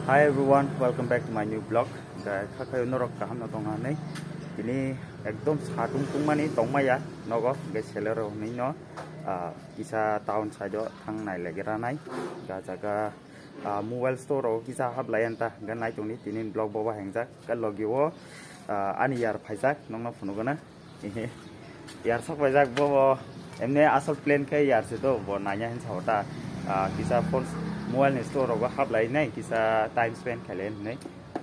Hi everyone, welcome back to my new blog. Kakak norok kaham na tonga nei. Ini ekdom satung mani tongmaya nogo ge selero nei no. Kisa town sajo thang nai legera nai. Ga jaga mobile store o kisa hab layanta gan nai tongni tinin blog bawa hengja kan logiwo ani yar phaijak nongna phunugana. Yar sak phaijak bo emne asal plan kai yar se to bo nanya hen chawta kisa phone mobile store ro hab lai nai kisa time spend khalen nai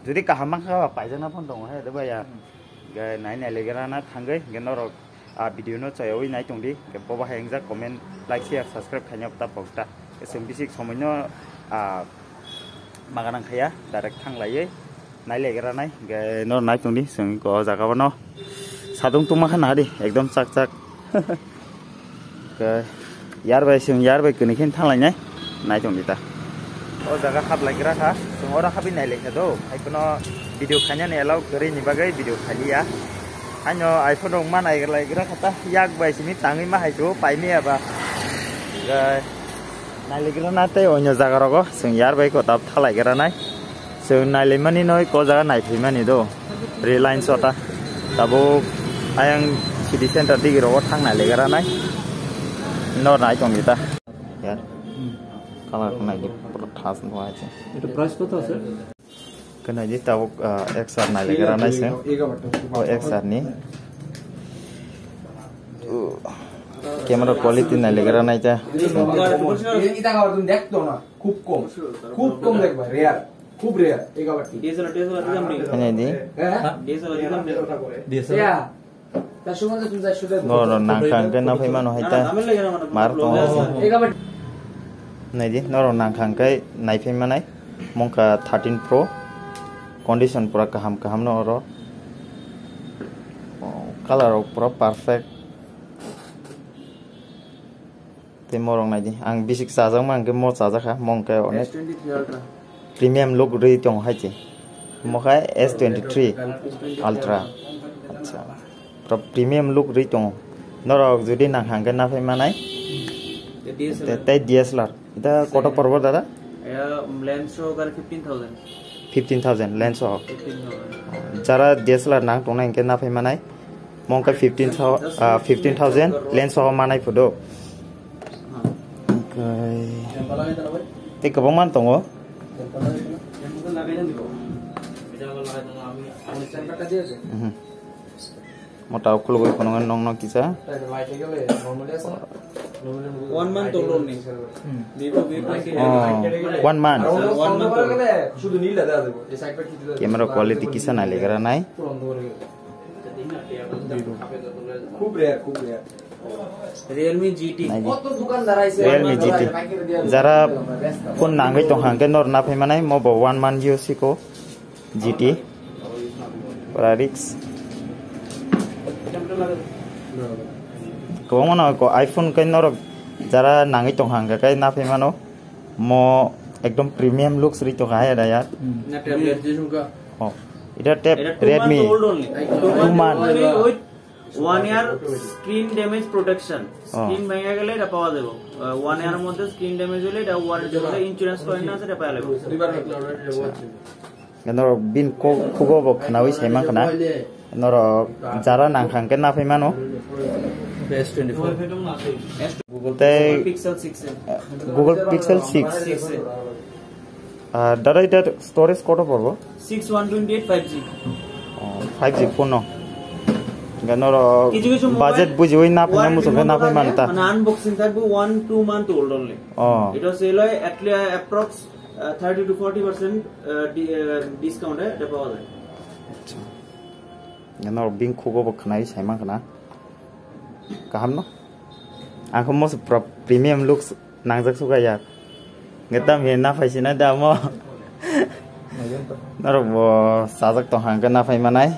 jodi kaham kha paijana phone dong he deba ya ge nai nai legera na thangai ge noro video no chayoi nai tongdi ge boba hengja comment like share subscribe khanyap ta pokta esem bisik somoino maganang khaya direct thanglai nai legera nai ge nor nai tongdi sing ko jaga bono sadung tuma khana di ekdom chak chak ge yar bai sing yar bai kini khin thanglai nai nai tongdi ta o jaga hab lagira kha sungora habi nai lekha do aikono video khanya ne allow kari ni bagai video khaliya anyo iphone ong man ai lagira khata yak bai simi tangi ma hai do pai me aba nai legira na te onyo jaga rogo sing yar bai ko tap thalai gira nai sing nai le mani noi ko jaga nai phi mani do reliance ota tabo ayang city center digi ro thang nai legira nai no nai tong dita yar colour কোন ID পুরো ঠাস নয় আছে এটা price কত আছে কোন ID তাও XR নাই লাগা নাই সে ও XR নি ক্যামেরা কোয়ালিটি নাই লাগা নাই তা এটা খাবার তুমি দেখতো না খুব কম দেখবা রেয়ার খুব রেয়ার এই খাবারটি ডিএসএলআর দিলাম নি কোন আইডি ডিএসএলআর দিলাম ডিএসএলআর তা সুগন্ধ তুমি যাই শুধু নো না খাঙ্গে না ফাইমানো হাইতা মার তো এই খাবার Này đi, nó rồi nàng khang cái này phim mà này, mong cả 13 Pro, condition pura kaham nó rồi, color pura perfect, thì mong này đi, ang basic size mang cái mốt size khác, mong cái onet, premium look rồi trong hai chị, mong cái S23 Ultra, pura premium look rồi trong, nó rồi যদি nàng khang cái na phim mà này, ते DSLR এটা কত পড়বো দাদা lens সহকারে 15000 lens সহ যারা DSLR নাং টংনা ইনকে না ফাইমানাই মংকা 15000 লেন্স সহ মানাই ফটো তে কবমান দङ মোটা খুলগৈ কোন নং কিছা 1 month old only Vivo V20 1 month শুধু নীলটা দাও দেব এই সাইডটা কি দিতে ক্যামেরা কোয়ালিটি কিসা না লেগরা নাই খুব রেয়ার Realme GT কত দোকানদার আইছে Realme GT যারা ফোন নাঙ্গাই তো হাঙ্গে নর না ফাইমানাই mob 1 month use co GT Radix kau mana ko iPhone kai norok jara nangi tong hang kai na pe mano mo ekdom premium looks ri to hai ada ya na tablet jisun ka oh ita tab Redmi 2 month 1 year screen damage protection screen bhanga gele eta pawa debo 1 year moddhe screen damage hole eta warranty hole insurance coin na eta pawa lebo ganor bin ko khugo bo khanawi saima khana nor jara nang khang ke na pe mano S24 Google Pixel 6 দাদা এটা storage কত পড়বো 6128 5G 5G phone গানর budget বুঝি ওই না phone মুসকে না পাই মানতা মানে unboxing থাকবে 1-2 মান্থ ওল্ড অনলি এটা সেল হয় অ্যাপ্রক্স 30 to 40% ডিসকাউন্টে এটা পাওয়া যায় আচ্ছা গানর বিং খুগো বখনাই সাইমা খানা kaham no aku mau premium looks nangjak suka ya ngeta me na phaisina da mo naro bo sajak to hang na phai manai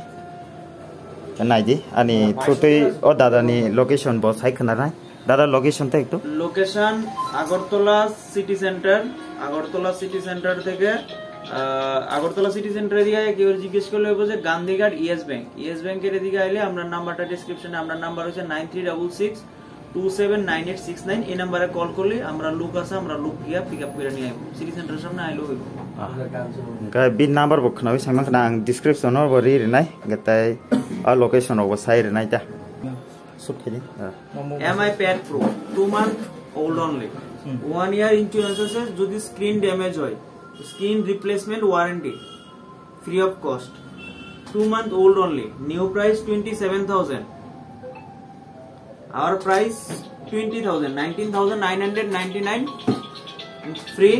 kanai ji ani thutui o dada ni location bo sai khana nai dada location ta ekটু location agartala city center থেকে Agartala city centre এরিয়ায় কেউ জিজ্ঞেস করলে বলবো যে Gandhi Ghat yes ব্যাংকের এদিকে আইলে আমরা নাম্বারটা ডেসক্রিপশনে আমরা নাম্বার হচ্ছে 279869 এই নম্বরে কল করলে আমরা লোক আছে আমরা লোক গিয়া পিকআপ করে নিয়ে আইব সিটি সেন্টার সামনে আইলো হইব ga bin number bo khnawi samang khna ang description or bo ri nai gatai a location of sai ri nai ta sut khini MI Pad Pro 2 month old only 1 year insurance আছে যদি screen damage হয় screen replacement warranty free of cost 2 month old only new price 27000 our price 20000 19999 free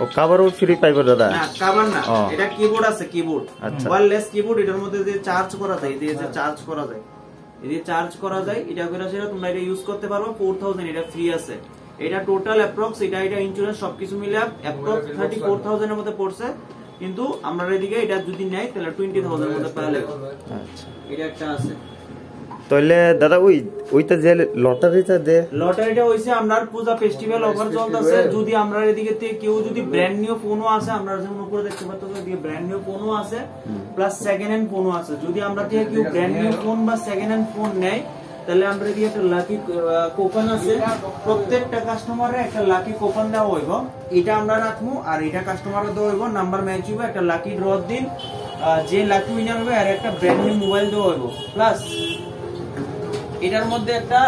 O কভারও free পাইবো দাদা না cover না এটা keyboard আছে keyboard wireless keyboard এটার মধ্যে যে চার্জ করা যায় এই যে চার্জ করা যায় এটা করে সেটা তোমরা এটা ইউজ করতে পারো 4000 এটা ফ্রি আছে এটা টোটাল অ্যাপ্রক্স এটা ইন্স্যুরেন্স সবকিছু মিলে অ্যাপ্রক্স 34000 এর মধ্যে পড়ছে কিন্তু আমরা এদিকে এটা যদি নেই তাহলে 20000 এর মধ্যে পাওয়া যাবে আচ্ছা এটা একটা আছে তাহলে দাদা ওইটা যে লটারিটা হইছে আপনার পূজা ফেস্টিভ্যাল অফার চলতেছে যদি আমরা এদিকে থেকে কেউ যদি ব্র্যান্ড নিউ ফোনও আছে আমরা যেমন উপরে দেখতে পাচ্ছেন এদিকে ব্র্যান্ড নিউ ফোনও আছে প্লাস সেকেন্ড হ্যান্ড ফোনও আছে যদি আমরা থেকে কেউ ব্র্যান্ড নিউ ফোন বা সেকেন্ড হ্যান্ড ফোন নেয় তাহলে আমরা এদিকে একটা লাকি কুপন আছে প্রত্যেকটা কাস্টমারে একটা লাকি কুপন দেওয়া হইব এটা আমরা রাখবো আর এটা কাস্টমারকে দেওয়া হইব নাম্বার ম্যাচ হইব একটা লাকি ড্র দিন যে লাকি উইনার হবে আর একটা ব্র্যান্ড নিউ মোবাইল দেওয়া হইব প্লাস এটার মধ্যে একটা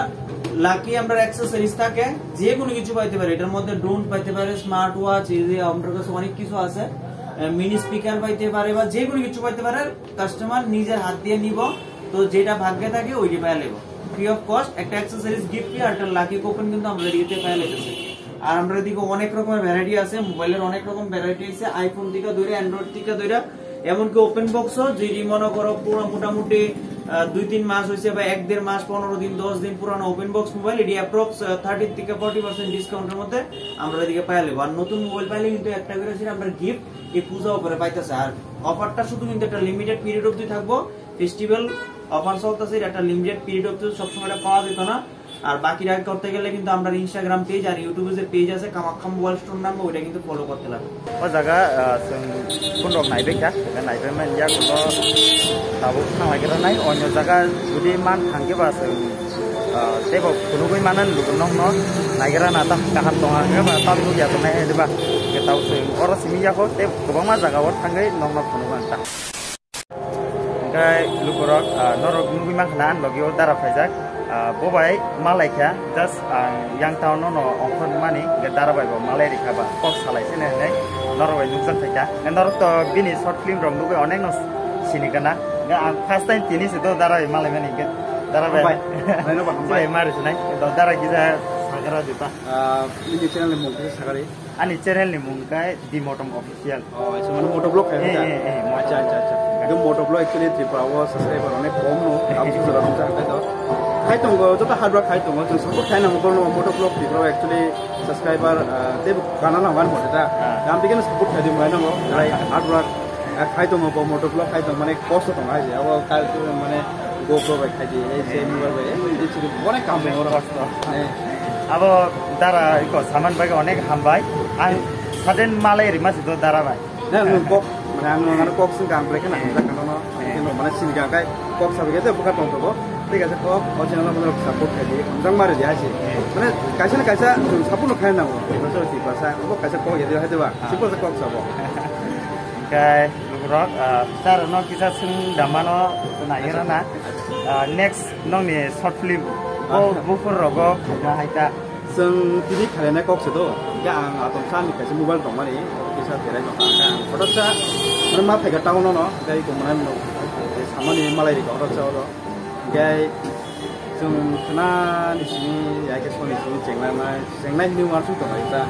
লাকি আমরা অ্যাকসেসরিজ থাকে যে কোনো কিছু পাইতে পারে এটার মধ্যে ড্রোন পাইতে পারে স্মার্ট ওয়াচ এই যে আমাদের কাছে অনেক কিছু আছে মিনি স্পিকার পাইতে পারে বা যে কোনো কিছু পাইতে পারে কাস্টমার নিজের হাত দিয়ে নিব তো যেটা ভাগ্যে থাকে ওইটা পাওয়া যাবে ফ্রি অফ কস্ট একটা অ্যাকসেসরিজ গিফট আর একটা লাকি কুপন কিন্তু আমরা দিতে পাওয়া যাচ্ছে আর আমরা দিকে অনেক রকমের ভ্যারাইটি আছে মোবাইলের অনেক রকম ভ্যারাইটি আছে আইফোন থেকে ধরে অ্যান্ড্রয়েড থেকে ধরে এমনকি ওপেন বক্সও যদি মনে করো পুরো মোটামুটি 2-3 মাস হইছে বা 1-1.5 মাস 15 দিন 10 দিন পুরানো ওপেন বক্স মোবাইল এটি অ্যাপ্রক্স 30 থেকে 40% ডিসকাউন্টের মধ্যে আমরা এদিকে পাইয়া লব আর নতুন মোবাইল পাইলে কিন্তু একটা করে ছিল আমরা গিফট এই পূজা উপরে পাইতাছে আর অফারটা শুধু কিন্তু একটা লিমিটেড পিরিয়ড অবধি থাকবো ফেস্টিভ্যাল অফার চলতেছে একটা লিমিটেড পিরিয়ড অবধি সব সময় পাওয়া যেত না আর বাকি রাগ করতে গেলে কিন্তু আমরা ইনস্টাগ্রাম পেজ আর ইউটিউবে যে পেজ আছে কামাখ্যা মোবাইল স্টোর নামে ওইটা কিন্তু ফলো করতে লাগবে ও জায়গা কোন রকম নাইবে কা নাইবে মানে ইয়া কোনো দাবো থাঙ্গাইগেরা নাই অন্য জায়গা যদি মান থাঙ্গেবা তেবো খুনুগৈ মানান লুগনং ন নাইগেরা না তা কাহাম দङा বা তালু या নাই হেবা গেতাও অর সিমিয়াখো তে গোबांमा জায়গাও থাঙ্গै নং ন খুনুগৈ তা गाय लुगरक नरक नुगै माखना लगियो दारा फाइजाक बोबाय मालायखा जास्ट यां टाउन न अंखन मानि दारा बायबो मालाय रिखाबा कक सालायसे नै नरबाय नुजन थाइका नरक तो बिनि शॉर्ट फिल्म रंग नुगै अनेक न सिनिकाना आं फार्स्ट टाइम तिनिसो तो दारा मालाय मानि दारा बाय नैनो बाय मारिस नै दारा गिजा सागरा दिपा इनि चैनल मुंखै सागरि आनि चैनल नि मुंखै दिमोटम official eso mano motovlog acha itu motovlog actually tripawa subscriber onek kom no abu jara nungsa khai tongo jota hardware khai tongo jeng support khai nang gorno motovlog tripawa actually subscriber te kana na wan hota dam bigen support khai dimai nango hardware khai tongo bo motovlog khai tongo mane cost tongo ai abo khai mane GoPro bai khai di ei se mobile bai ei chiri onek kam bai ora cost अब Dara eco सामान bike अनेक हामबाय आं सादेन मालाय रिमासि तो Dara bye ना कक माने आं माने कक सिं गां ब्रेक ना जाखानो किनो माने सिन गांखाय कक साबगे ते बुका तंतबो ठीक আছে कक अचेनल माने सपोर्ट खाइ दि मोजां मारे दि आसि माने कायसा ना कायसा सपोर्ट खाइ नांगौ बेफोर सो भाषा अब कायसा कक यदि हायदेबा सिपो कक साबो गाय लुगरक सार न किसा सिं दामानो नागिरा ना नेक्स्ट नंनि शॉर्ट फिल्म बुफोर रगो ना हायता जों टिभि खालायनाय ककसे तो या आं आतम सानि कायसे मोबाइल दं माने किसा फेराय दं आं फटकसा माने मा फायगा टाउन न गाय को माने न सामानि मालाय रि गरसा अरो गाय जों खना निसिनि याके सनि सिनि जेंनाय नि वारसु दं आइता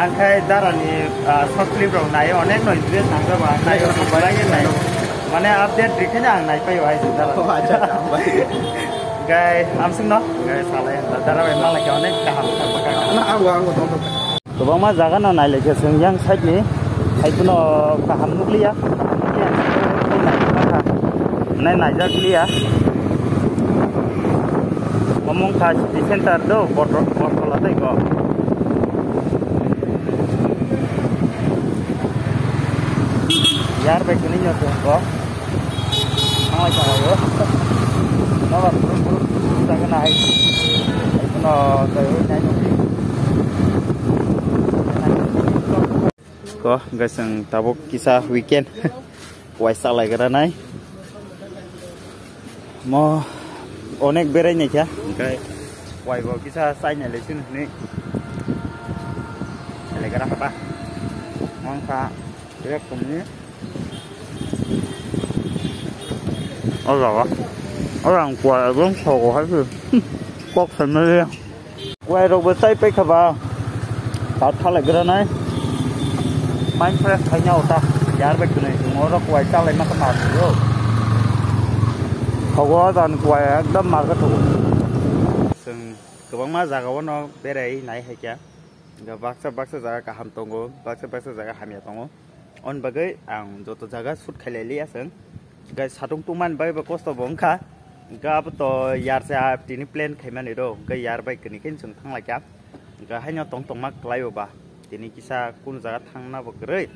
आंखाय दारानि शॉर्ट फिल्म रं नाय अनेक न इन्ट्रेस्ट नांगबा नाय बाराय नाय माने अपडेट रिखायनो आं नायफायो हाय दारा अच्छा गाय आमसिं न गाय सालाय दारा बाय मालाय अनेक गाहाम ना आंगो दं गोबां मा जागा न नायलेखे जों यां साइडनि साइडनो गाहाम नुक्लिया नाय नायजाक्लिया अमंखा सिटी सेंटर दो बटला दैगो यार बायखौनो नुयो आंलाय जागायो माबा cái này nó cái này có cái sừng tabok kisah weekend quay sao lại cái này mau onek berai nih ya cái quay vào kisah say này lấy xin này lại cái apa ngon pha cái cùng nhé orang quay cũng sầu hết rồi bóc thành này quay rồi bữa sayไปvào tao thà lại cái này Minecraft thay nhau ta यार बैठ नहीं मोर quay sao lại nó có màu rồiเขาก็ตอนกวยดำมาก็ถูกซึ่งก็บางมาจากว่าnó bé đấy này hay chảก็บักซะจากก็หำตรงกูบักซะจากก็หำยาตรงกูอันบางก็ตัวจากก็สุดขายเลยซึ่งก็สะดุ้งตุ้มมันไปแบบก็ตัวบงค่ะก็เอาตัวยาร์เสียทีนี้เพลนขายมันเลยดูก็ยาร์ไปกันนี่ขึ้นซึ่งทั้งหลายจ้ะก็ให้เราตรงมากไกลอยู่บ่าทีนี้กิซ่าคุณจากทั้งน่าบอกเลย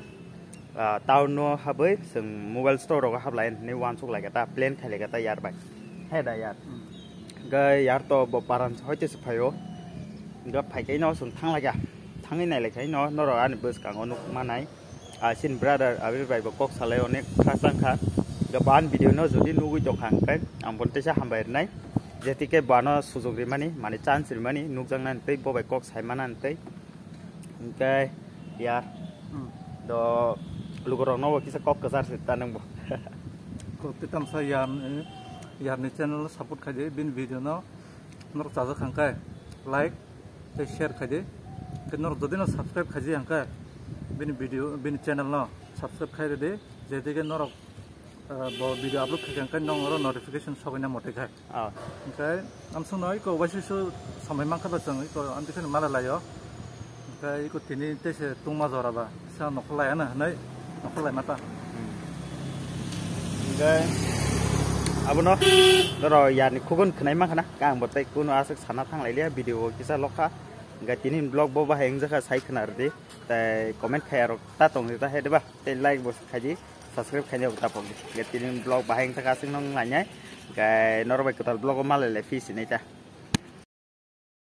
ตาวนัวฮับเบ้ซึ่งโมบายสโตร์เราก็ฮับไลน์ในวันสุกไลน์ก็ตาเพลนขายเลยก็ตายาร์ไปให้ได้ยาร์ก็ยาร์ตัวบบปารันห้อยเจ็ดสิบพายก็ไผ่ไก่น้อซึ่งทั้งหลายจ้ะทั้งนี้ไหนเลยไก่น้อเราอันนี้เบอร์สกังอนุมาไหนชินบราเดอร์อาวิไปบอกกอกสาเลอเนี่ยข้าสังขาก็บ้านวิดีโอน้อจุดที่นู้กุจงหังกันอันบนเตชะฮัมเบอร์ไหนเจติเก็บบ้านน้อสุจุกริมันนี่มันจันทร์สิมันนี่นุกจังนั้นเตยบอกไปกอกใส่มันนั่นเตยก็ยาร์ดอลูกรองน้องkisah kok kesar sih tanang bu. Kok kita saya yar ni channel support kaje bin video no nor chaja khangkai like te share kaje ke nor dodino subscribe kaje hangkai bin video bin channel no subscribe khai de jete ke nor bo video upload khangkai nong ro notification sobaina mote khai hangkai amsung noi ko wasisu samai mangkha ba jang ko antifen mala layo hangkai ko tini te se tungma jora ba sa noklaya na nai apa lain mata? Cái, apa nó, rồi giờ này khu này mắc hả? Càng một tay khu nó asik sana thang lại lihat video kisah lokha, cái tin blog bawa baheng jaka sai kena arti,แต่comment khai rồi ta tong kita hay deh bah, te like bos khai subscribe khai jauh kita pun, cái tin blog baheng jaka sing nong nanya, cái nó rồi kita blog malah le fish ini cah.